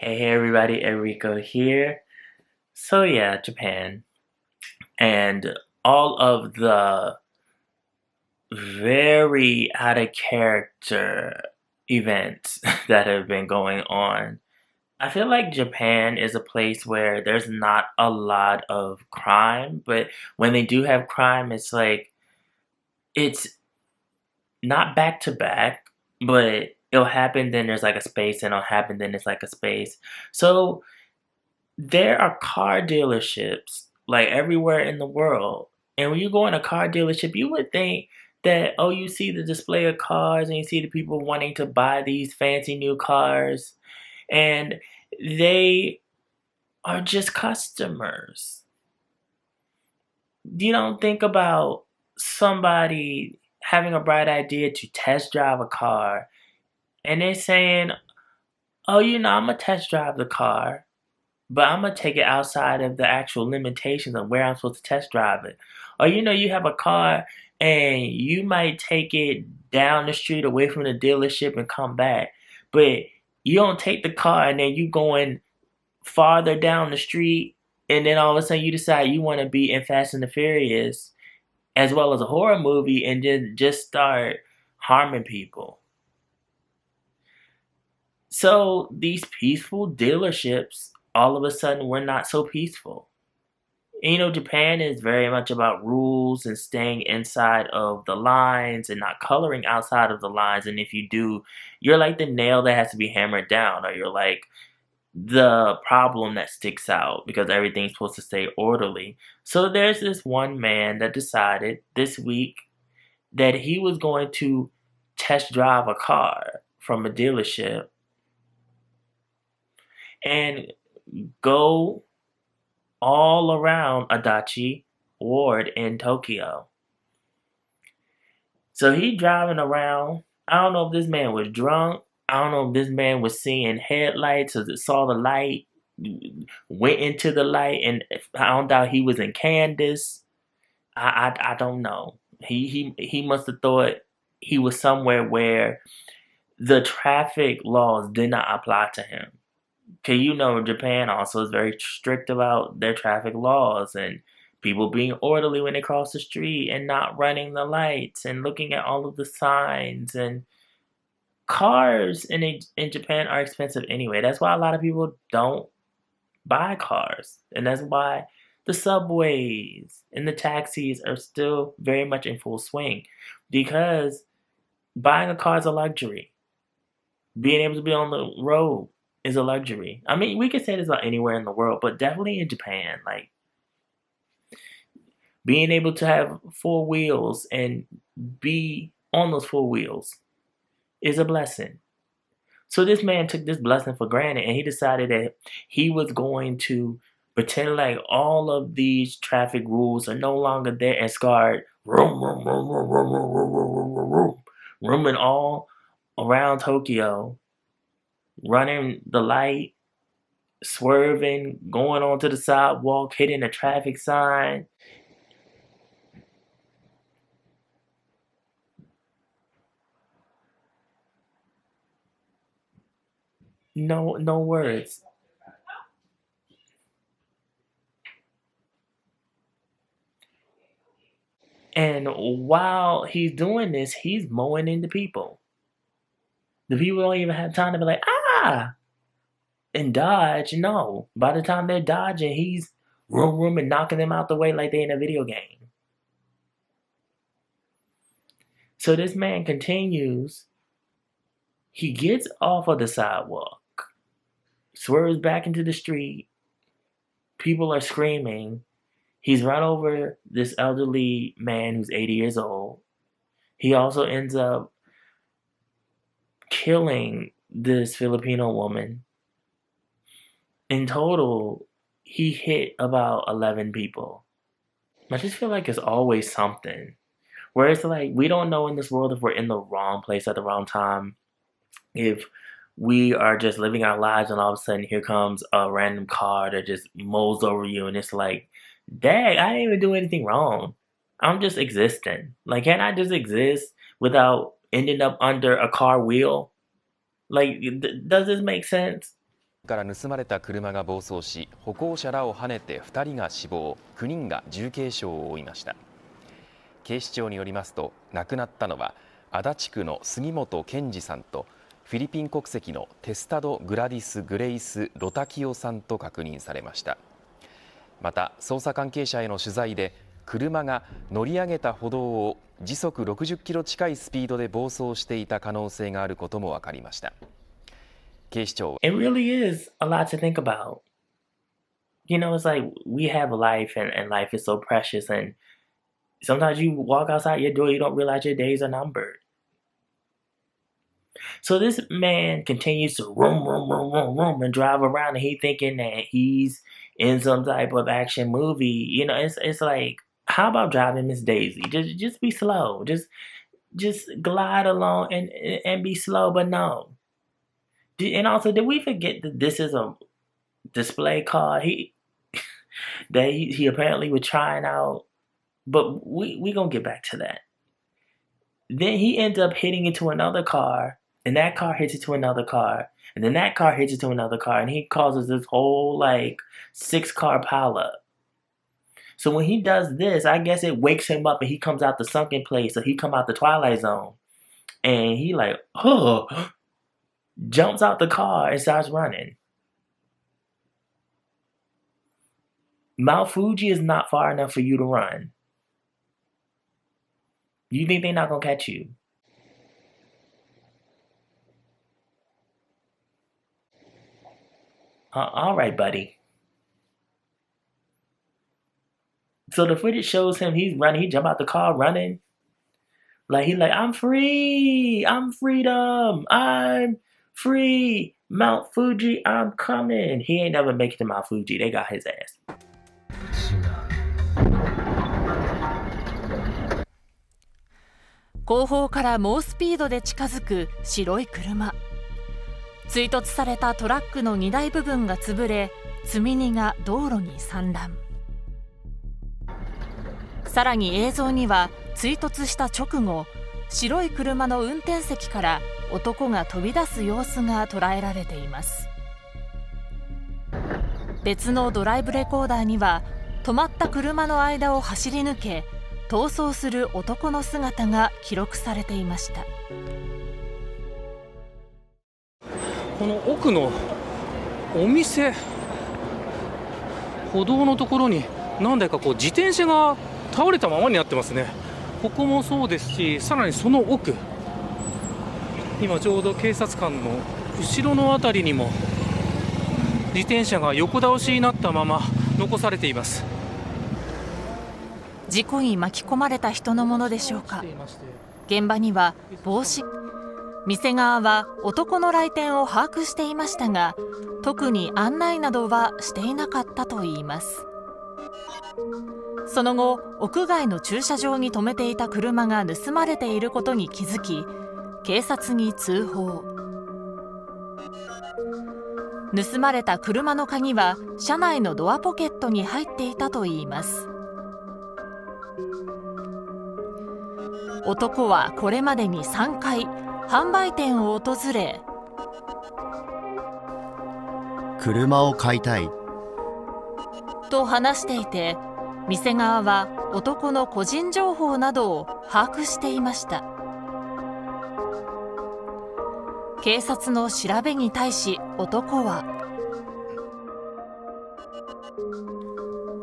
Hey everybody, Erico here. So yeah, Japan and all of the very out of character events that have been going on. I feel like Japan is a place where there's not a lot of crime, but when they do have crime, it's like it's not back to back, but it'll happen, then there's like a space, and it'll happen, then it's like a space. So there are car dealerships like everywhere in the world. And when you go in a car dealership, you would think that, oh, you see the display of cars and you see the people wanting to buy these fancy new cars, and they are just customers. You don't think about somebody having a bright idea to test drive a car, and they're saying, oh, I'm going to test drive the car. But I'm gonna take it outside of the actual limitations of where I'm supposed to test drive it. Or you have a car and you might take it down the street away from the dealership and come back. But you don't take the car and then you going farther down the street, and then all of a sudden you decide you want to be in Fast and the Furious as well as a horror movie and then just start harming people. So these peaceful dealerships all of a sudden were not so peaceful. And, Japan is very much about rules and staying inside of the lines and not coloring outside of the lines. And if you do, you're like the nail that has to be hammered down, or you're like the problem that sticks out because everything's supposed to stay orderly. So there's this one man that decided this week that he was going to test drive a car from a dealership and go all around Adachi Ward in Tokyo. So he driving around. I don't know if this man was drunk. I don't know if this man was seeing headlights or saw the light, went into the light, and I don't doubt he was in Candace. I don't know. He must have thought he was somewhere where the traffic laws did not apply to him. Okay, Japan also is very strict about their traffic laws and people being orderly when they cross the street and not running the lights and looking at all of the signs. And cars in Japan are expensive anyway. That's why a lot of people don't buy cars. And that's why the subways and the taxis are still very much in full swing, because buying a car is a luxury. Being able to be on the road is a luxury. I mean, we could say this about anywhere in the world, but definitely in Japan, like being able to have four wheels and be on those four wheels is a blessing. So this man took this blessing for granted, and he decided that he was going to pretend like all of these traffic rules are no longer there and start rooming all around Tokyo, running the light, swerving, going onto the sidewalk, hitting a traffic sign. No words. And while he's doing this, he's mowing into people. The people don't even have time to be like, ah, and dodge. No. By the time they're dodging, he's room and knocking them out the way like they're in a video game. So this man continues. He gets off of the sidewalk, swerves back into the street. People are screaming. He's run over this elderly man who's 80 years old. He also ends up killing this Filipino woman. In total, he hit about 11 people. I just feel like it's always something. Where it's like, we don't know in this world if we're in the wrong place at the wrong time. If we are just living our lives and all of a sudden here comes a random car that just mows over you, and it's like, dang, I didn't even do anything wrong. I'm just existing. Like, can't I just exist without ending up under a car wheel? Like, does this make sense? から盗まれた車が暴走し、歩行者らをはねて2人が死亡、9人が重軽傷を負いました。警視庁によりますと、亡くなったのは足立区の杉本健二さんとフィリピン国籍のテスタド・グラディス・グレイス・ロタキオさんと確認されました。また捜査関係者への取材で、車が乗り上げた歩道を時速60キロ近いスピードで暴走していた可能性があることも分かりました。警視庁は It really is a lot to think about. You know, it's like we have a life and life is so precious, and sometimes you walk outside your door, you don't realize your days are numbered. So this man continues to roam and drive around, and he thinking that he's in some type of action movie. You know, it's like, how about driving Miss Daisy? Just be slow. Just glide along and be slow, but no. And also, did we forget that this is a display car? He apparently was trying out, but we gonna get back to that. Then he ends up hitting into another car, and that car hits into another car, and then that car hits into another car, and he causes this whole like 6-car pileup. So when he does this, I guess it wakes him up, and he comes out the sunken place, or he come out the Twilight Zone, and he like, oh, jumps out the car and starts running. Mount Fuji is not far enough for you to run. You think they're not gonna catch you? All right, buddy. So the footage shows him he's running. He jump out the car running. Like he's like, I'm free. I'm freedom. I'm free. Mount Fuji, I'm coming. He ain't never make it to Mount Fuji. They got his ass. 後方から猛スピードで近づく白い車。追突されたトラックの荷台部分が潰れ、積み荷が道路に散乱。さらに映像には追突した直後、白い車の運転席から男が飛び出す様子が捉えられています。別のドライブレコーダーには止まった車の間を走り抜け逃走する男の姿が記録されていました。この奥のお店、歩道のところに何台か自転車が倒れたままになってますね。ここもそうですし、さらにその奥、今ちょうど警察官の後ろのあたりにも自転車が横倒しになったまま残されています。事故に巻き込まれた人のものでしょうか。現場には帽子。店側は男の来店を把握していましたが、特に案内などはしていなかったといいます。その後、屋外の駐車場に止めていた車が盗まれていることに気づき、警察に通報。盗まれた車の鍵は車内のドアポケットに入っていたといいます。男はこれまでに3回販売店を訪れ、車を買いたいと話していて、店側は男の個人情報などを把握していました。警察の調べに対し男は、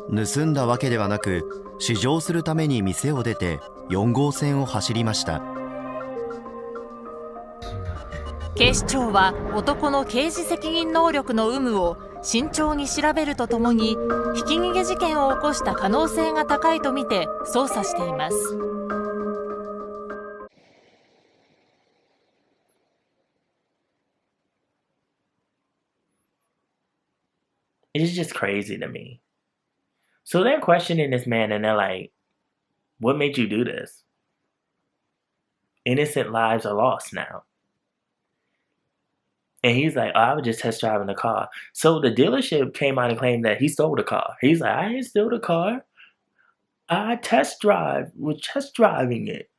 盗んだわけではなく、試乗するために店を出て4号線を走りました。警視庁は男の刑事責任能力の有無を慎重に調べるとともに、ひき逃げ事件を起こした可能性が高いとみて捜査しています。It's just crazy to me. So they're questioning this man and they're like, what made you do this? Innocent lives are lost now. And he's like, oh, I was just test driving the car. So the dealership came out and claimed that he stole the car. He's like, I didn't steal the car. I was test driving it.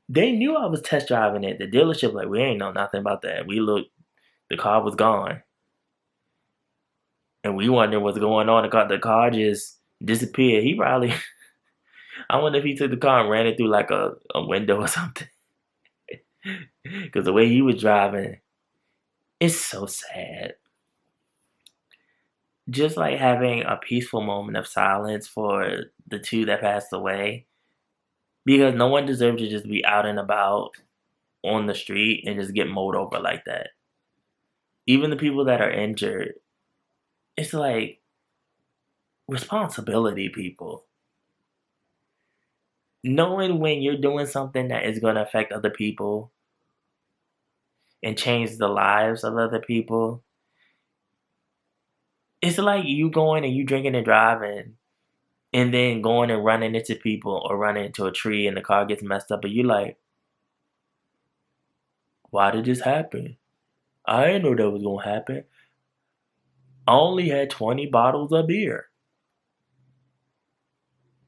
They knew I was test driving it. The dealership like, we ain't know nothing about that. We looked The car was gone. And we wonder what's going on. The car just disappeared. He probably, I wonder if he took the car and ran it through like a window or something. Because the way he was driving, it's so sad. Just like having a peaceful moment of silence for the two that passed away. Because no one deserves to just be out and about on the street and just get mowed over like that. Even the people that are injured, it's like responsibility, people. Knowing when you're doing something that is going to affect other people and change the lives of other people, it's like you going and you drinking and driving and then going and running into people or running into a tree and the car gets messed up, but you like, why did this happen? I didn't know that was going to happen. I only had 20 bottles of beer.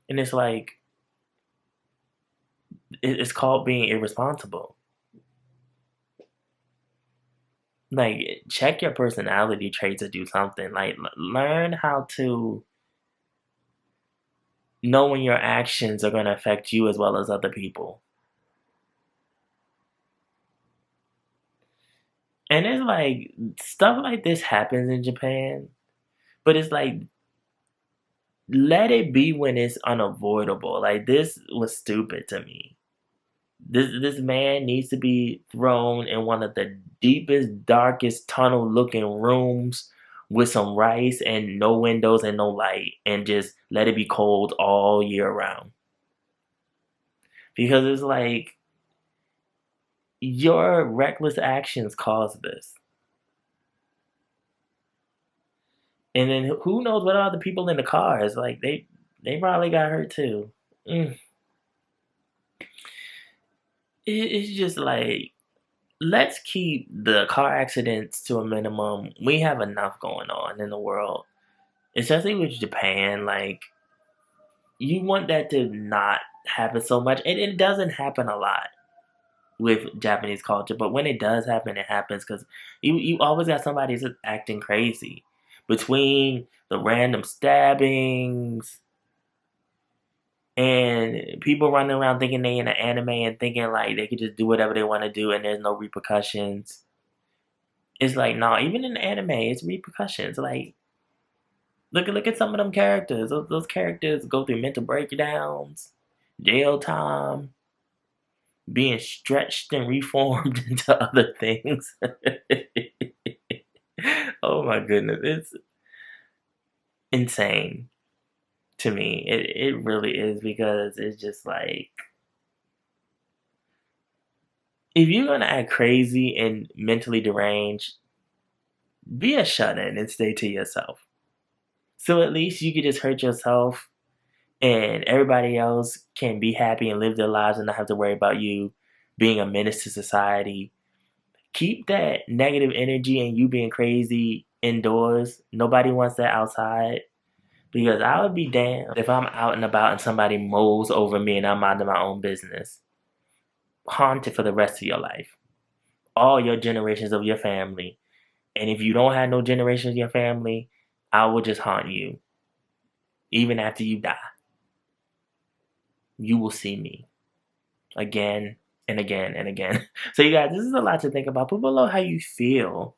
And it's like, it's called being irresponsible. Like, check your personality traits to do something. Like, learn how to know when your actions are going to affect you as well as other people. And it's like, stuff like this happens in Japan, but it's like, let it be when it's unavoidable. Like, this was stupid to me. This man needs to be thrown in one of the deepest, darkest tunnel-looking rooms with some rice and no windows and no light, and just let it be cold all year round. Because it's like, your reckless actions caused this. And then who knows what other people in the car is like, they probably got hurt too. It's just like, let's keep the car accidents to a minimum. We have enough going on in the world, especially with Japan. Like, you want that to not happen so much, and it doesn't happen a lot with Japanese culture. But when it does happen, it happens because you always got somebody that's acting crazy. Between the random stabbings and people running around thinking they in an anime and thinking like they could just do whatever they want to do and there's no repercussions. It's like, no, even in anime, it's repercussions. Like, look at some of them characters. Those characters go through mental breakdowns, jail time, being stretched and reformed into other things. Oh my goodness, it's insane to me. It really is, because it's just like, if you're gonna act crazy and mentally deranged, be a shut-in and stay to yourself. So at least you could just hurt yourself and everybody else can be happy and live their lives and not have to worry about you being a menace to society. Keep that negative energy and you being crazy indoors. Nobody wants that outside. Because I would be damned if I'm out and about and somebody mows over me and I'm minding my own business. Haunted for the rest of your life. All your generations of your family. And if you don't have no generations of your family, I will just haunt you. Even after you die. You will see me. Again and again and again. So you guys, this is a lot to think about. Put below how you feel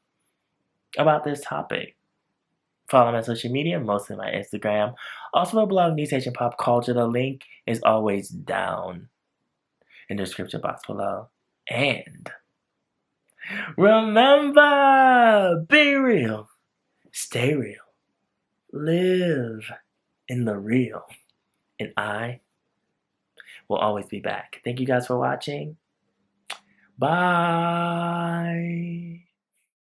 about this topic. Follow me on social media, mostly my Instagram. Also my blog, News Asian Pop Culture. The link is always down in the description box below. And remember, be real, stay real, live in the real. And I will always be back. Thank you guys for watching. Bye.